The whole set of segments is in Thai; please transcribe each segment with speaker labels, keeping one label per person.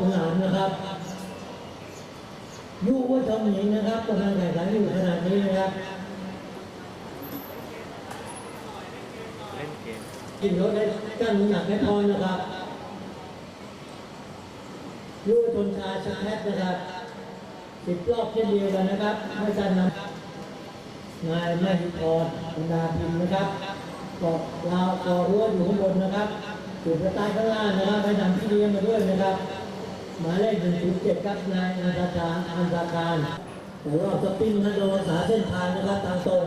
Speaker 1: สนามนะครับยุวชนหญิงนะครับกำลังแข่งขันอยู่ขนาดนี้นะครับ
Speaker 2: เล่นเกม
Speaker 1: กินรถได้กั้นน้ำหนักไม่พอนะครับยุวชนชายชาแพทนะครับ10 รอบเช่นเดียวกันนะครับให้การนำนายแม่ฮิพรบรรดาพิมพ์นะครับเกาะราวก่อรั้วอยู่ข้างบนนะครับจุดกระต่ายข้างล่างนะครับไปนำพี่เลี้ยงมาด้วยนะครับหมายเลข107ครับนายอันตาการแต่รอบสปรินต์นะโดนสาเส้นทางนะครับทางตรง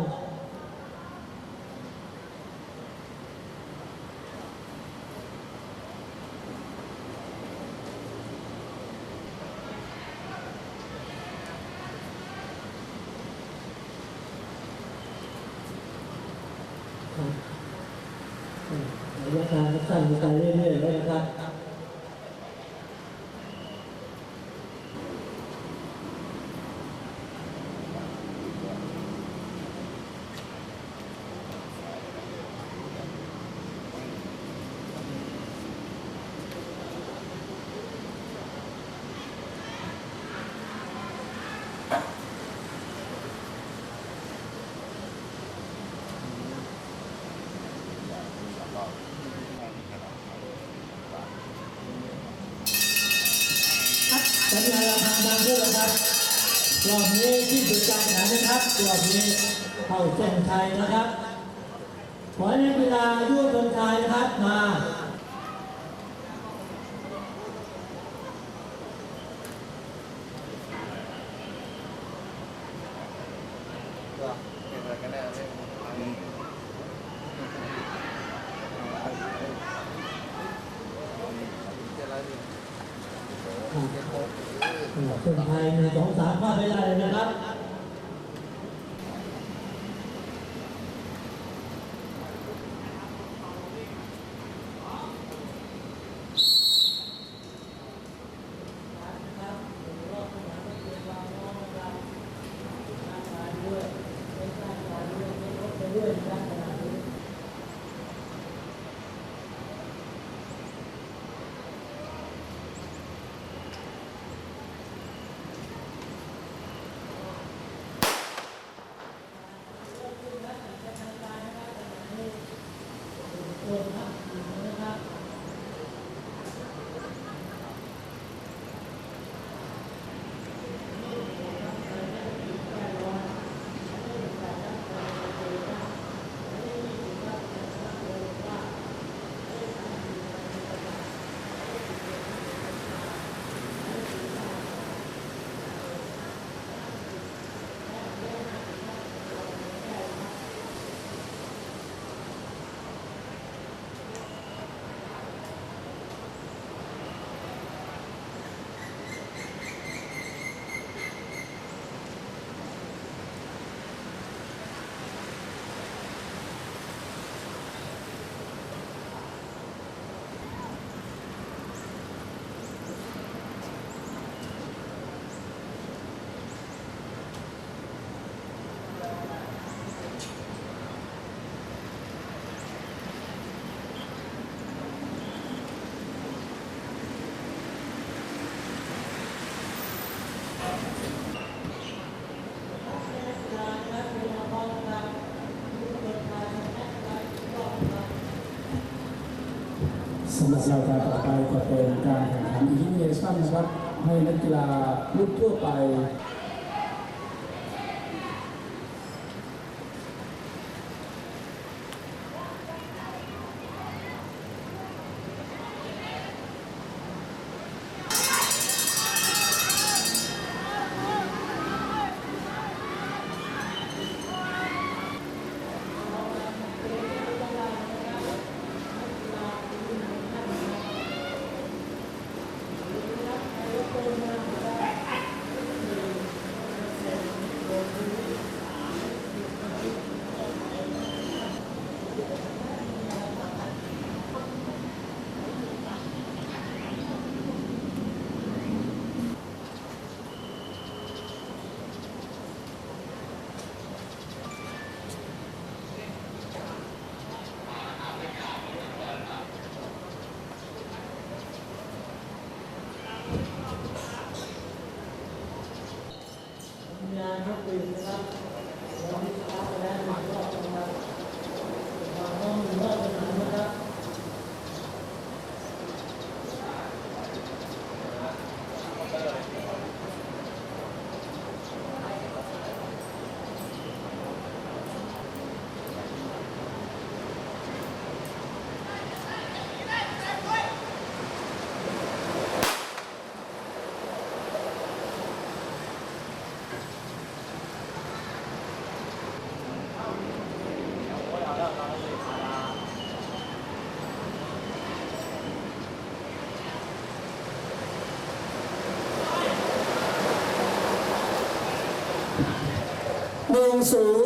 Speaker 1: ระยะทางสั้นไปเรื่อยๆเลยนะครับสัญญาณราคาดังด้วยนะครับรอบนี้ที่สุดการแข่งขันนะครับรอบนี้เข้าเส้นชัยนะครับขอให้นักกีฬายุวชนชายนะครับมาเส้นชัย1 2 3พลาดไม่ได้เลยนะครับ
Speaker 3: สำหรับรายการต่อไปจะเป็นการแข่งขันอินเนชั่นนะครับให้นักกีฬารุ่นทั่วไป
Speaker 1: ตื่นนะครับเรามีสตาร์ทไปแล้วหนึ่งรอบนะครับวางห้องหนึ่งรอบสนามนะครับ
Speaker 3: 10-10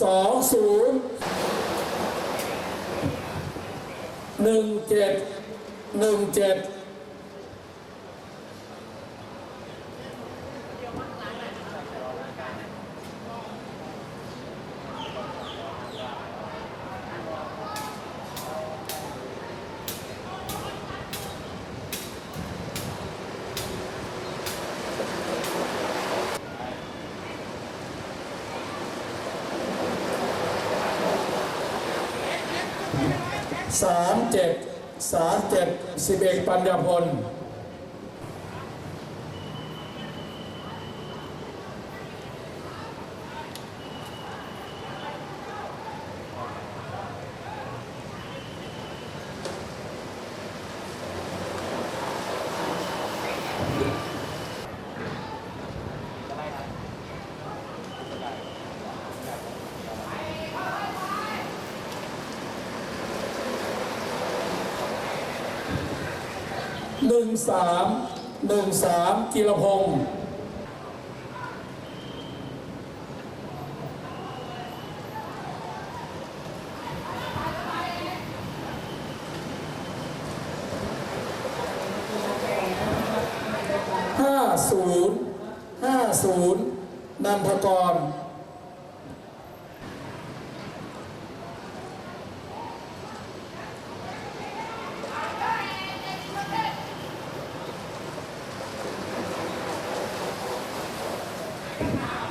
Speaker 3: 2-0 1-7 11 ปัญญาพล1-3 กีรพงศ์50 นันทกร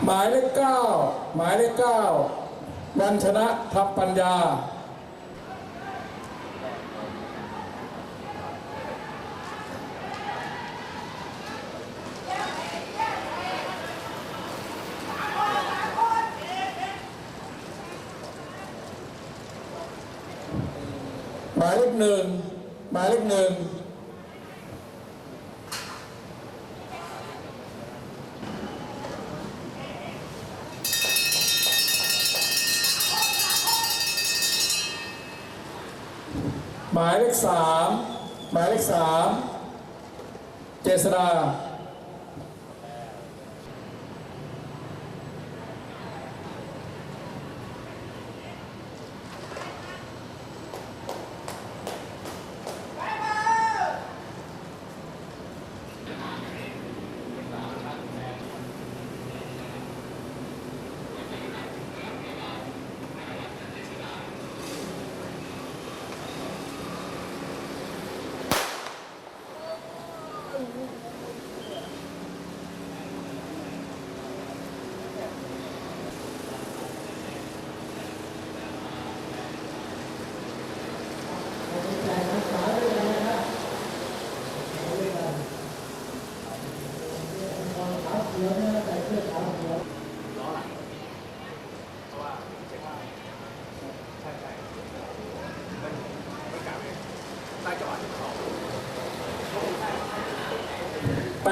Speaker 3: หมายเลข 9 วันชนะทัพปัญญาหมายเลข 1 หมายเลข 1หมายเลข 3 หมายเลข 3 เจษฎา8-5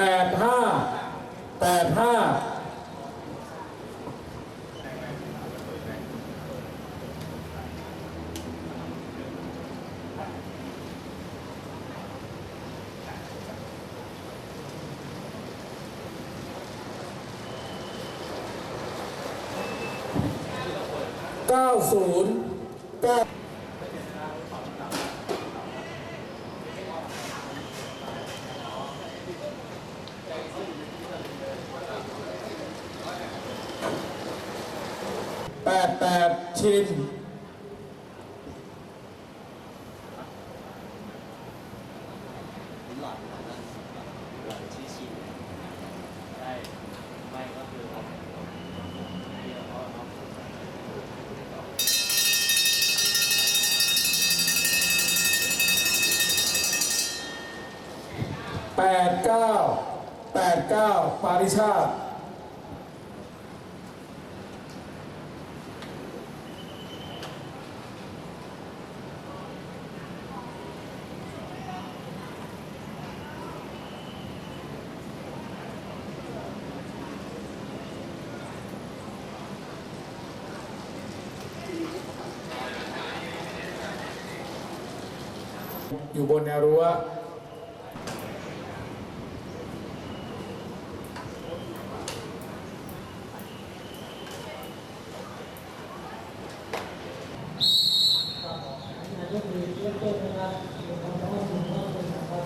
Speaker 3: 90 9 88ชิน
Speaker 2: หลอดที่ชินใช่ไม่ก็คือเดี๋ยวเขา
Speaker 3: 89 ปาริชาติอยู่บนแนวรั้ว
Speaker 1: นายกมีเรื่องต้นนะครับมีความร้อนมีความเป็นนะครับ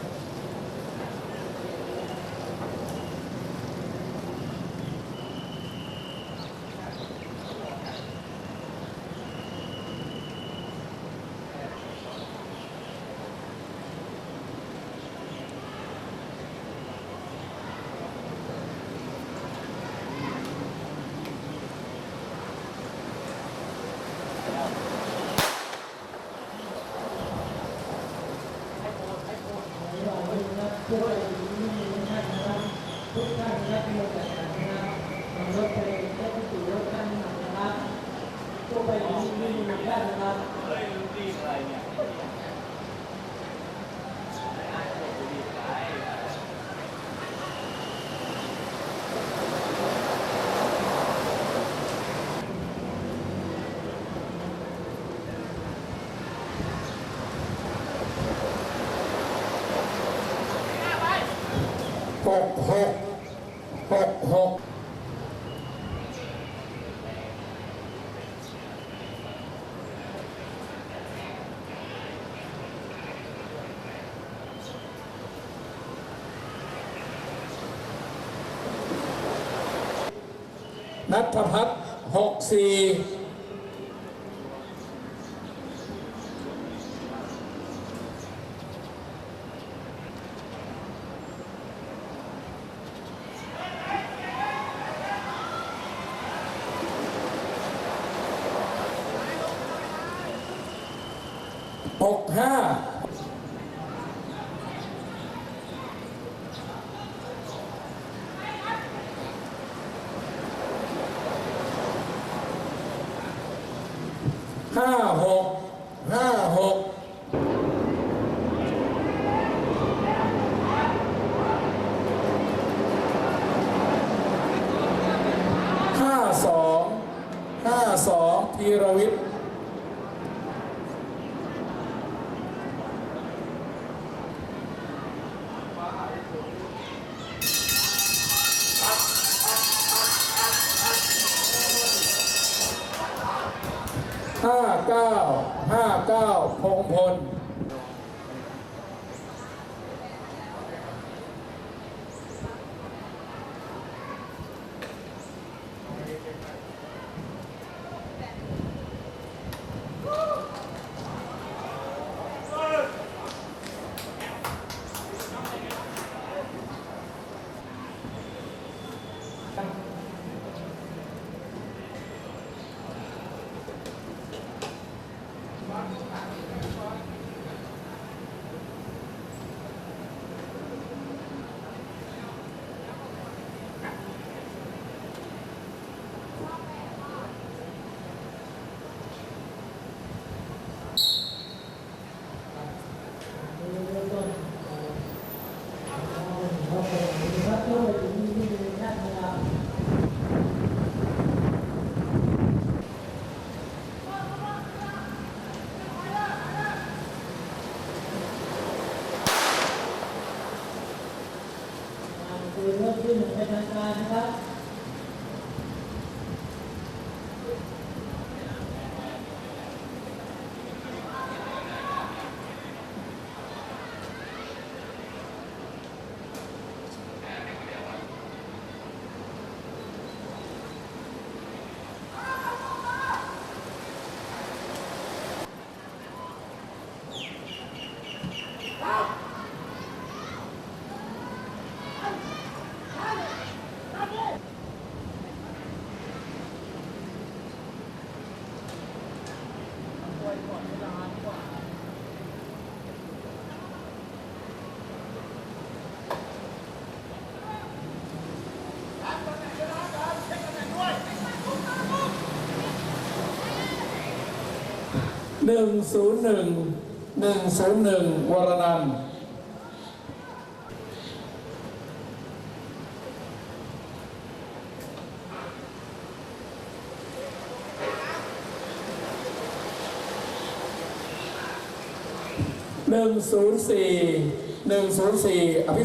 Speaker 1: ทุกท่านนะครับทุกท่านนะครับที่มาจัดการนะครับนำรถไปได้ที่สู่รถท่านนะครับทั่วไปที่มีท่านนะครับ
Speaker 2: เฮ้ยรู้ดีอะไรเนี่ยดีไป
Speaker 3: 66 นัทพัฒน์64 65 56 52 ธีรวิทย์59 พงพล
Speaker 1: คือเริ่มที่หนึ่งเป็นทางการนะครับ
Speaker 3: 101 วรนันท์104อภิ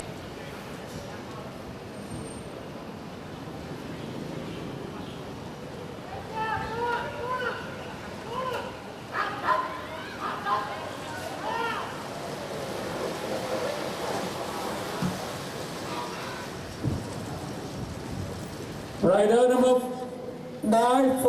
Speaker 3: Rider number 94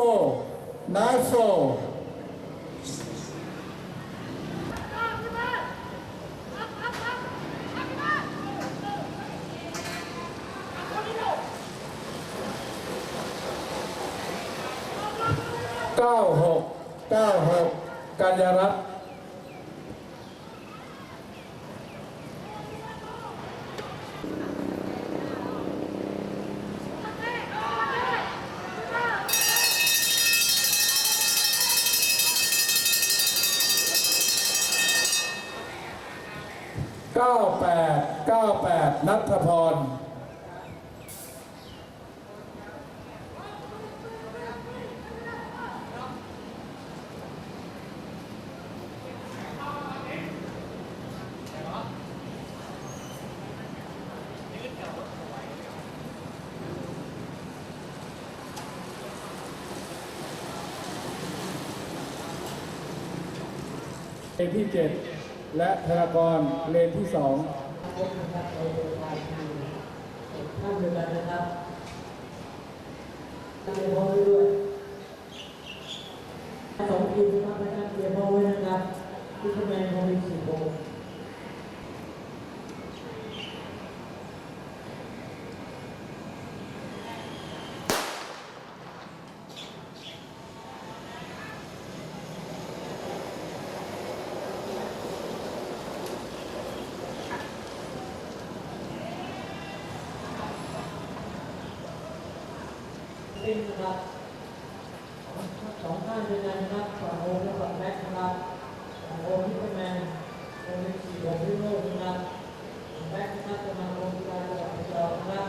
Speaker 3: 96 กัญญารัตน์98 นัทพรเลนที่ 7 และธนากรเลนที่ 2
Speaker 1: ท่านเดียวกันนะครับเตรียมพร้อมไว้ด้วย2 ทีมนะครับเตรียมพร้อมไว้นะครับที่คะแนนของทีม4 โมงเป็นนะครับ2 ข้างด้วยกันนะครับฝั่งโอและฝั่งแบ็คนะครับฝั่งโอที่คะแนนโอเป็น4 โมงที่โลกนะครับแบ็คนะครับจะมาลงที่การจังหวัดระยองนะครับ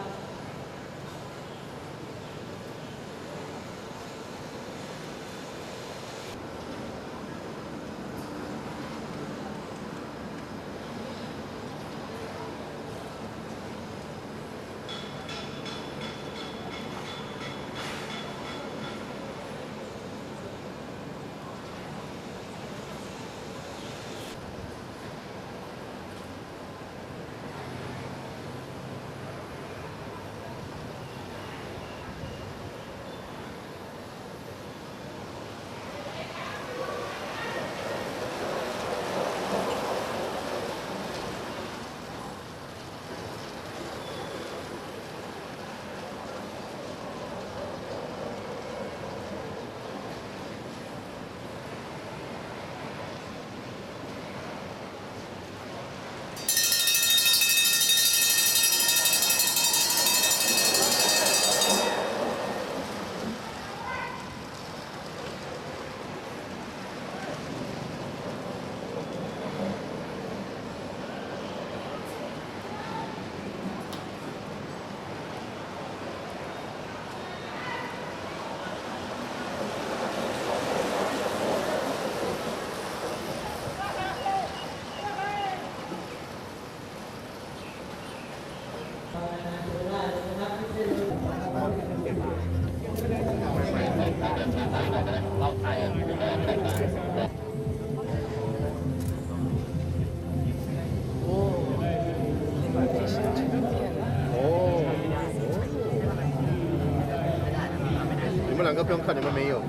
Speaker 4: 你们两个不用看，你们没有，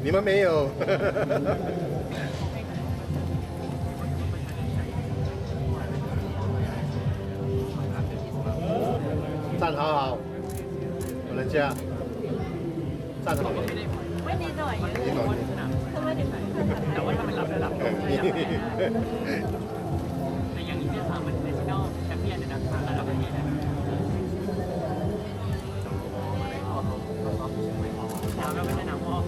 Speaker 4: 你们没有。站好好，人家站好。
Speaker 5: ไม่นิดหน่อย
Speaker 4: นิดหน่อย
Speaker 5: ถ้าไม่นิดหน่อยแต่ว่าถ้ามันรับระดับแต่อย่างนี้เนี่ยค่ะมันเป็นนอกแชมเปี้ยนเนี่ยนะคะระดับประเทศเราก็ไม่ใช่น้ำพอก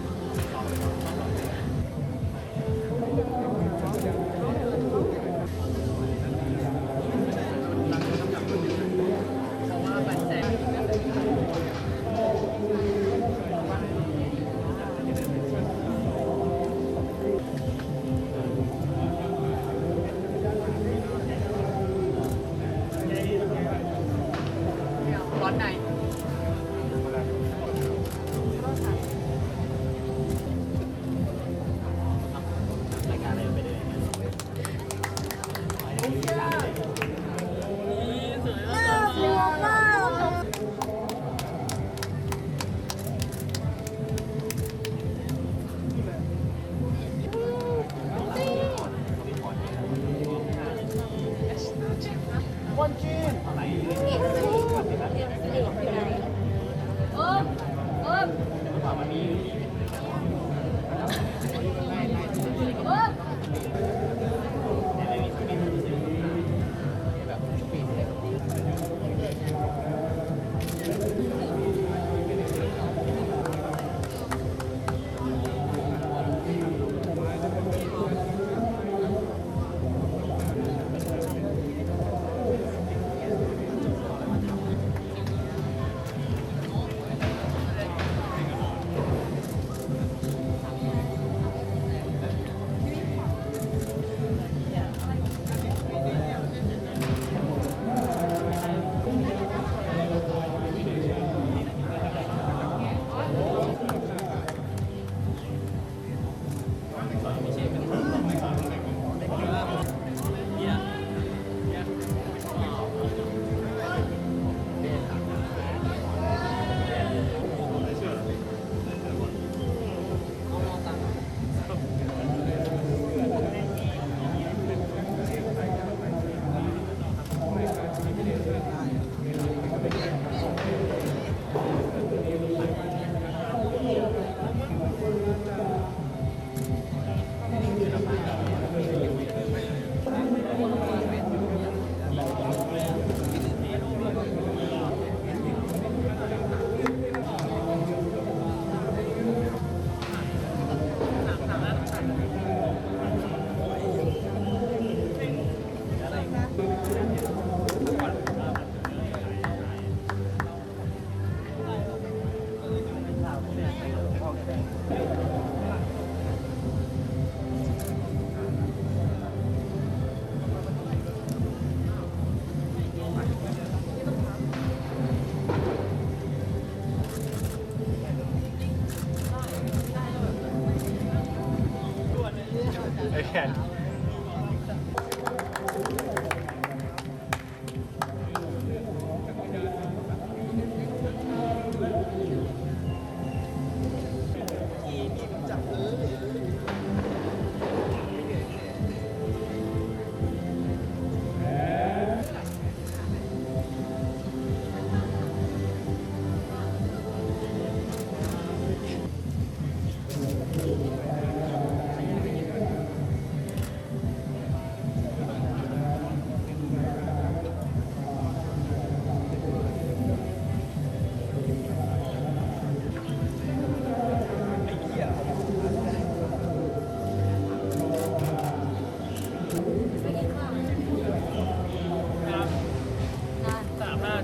Speaker 2: ไอ้แขน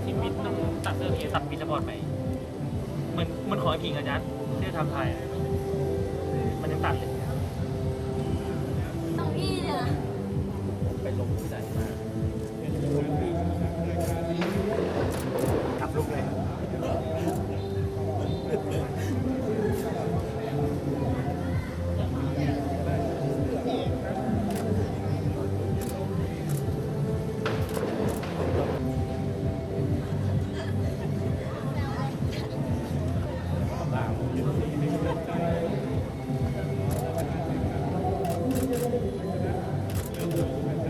Speaker 2: ที่มิดต้องตัดเสื้อผีตัดมิดจะบอดไปเหมือนของไอ้ผีกับยัดที่ทำไทยมันยังตัดเลย